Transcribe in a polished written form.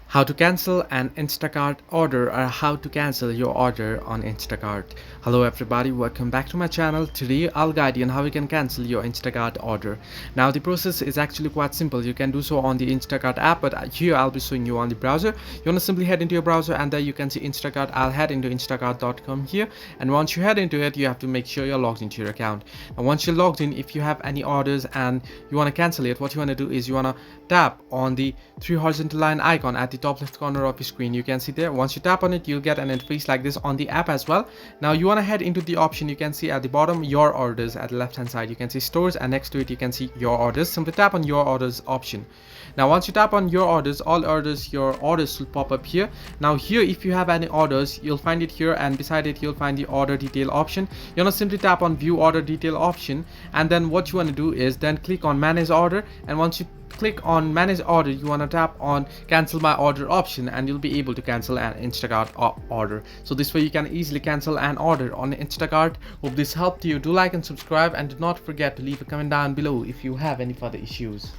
How to cancel an Instacart order, or how to cancel your order on Instacart. Hello everybody, welcome back to my channel. Today I'll guide you on how you can cancel your Instacart order. Now the process is actually quite simple. You can do so on the Instacart app, but here I'll be showing you on the browser. You want to simply head into your browser and there you can see Instacart. I'll head into instacart.com here, and once you head into it, you have to make sure you're logged into your account. And once you're logged in, if you have any orders and you want to cancel it, what you want to do is you want to tap on the three horizontal line icon at the top left corner of your screen. You can see there. Once you tap on it, you'll get an interface like this on the app as well. Now you want to head into the option. You can see at the bottom your orders. At the left hand side you can see stores, and next to it you can see your orders. Simply tap on your orders option. Now once you tap on your orders, all orders, your orders will pop up here. Now here, if you have any orders, you'll find it here, and beside it you'll find the order detail option. You want to simply tap on view order detail option, and then what you want to do is then click on manage order. And once you click on manage order, you want to tap on cancel my order option, and you'll be able to cancel an Instacart order. So this way you can easily cancel an order on Instacart. Hope this helped you. Do like and subscribe, and do not forget to leave a comment down below if you have any further issues.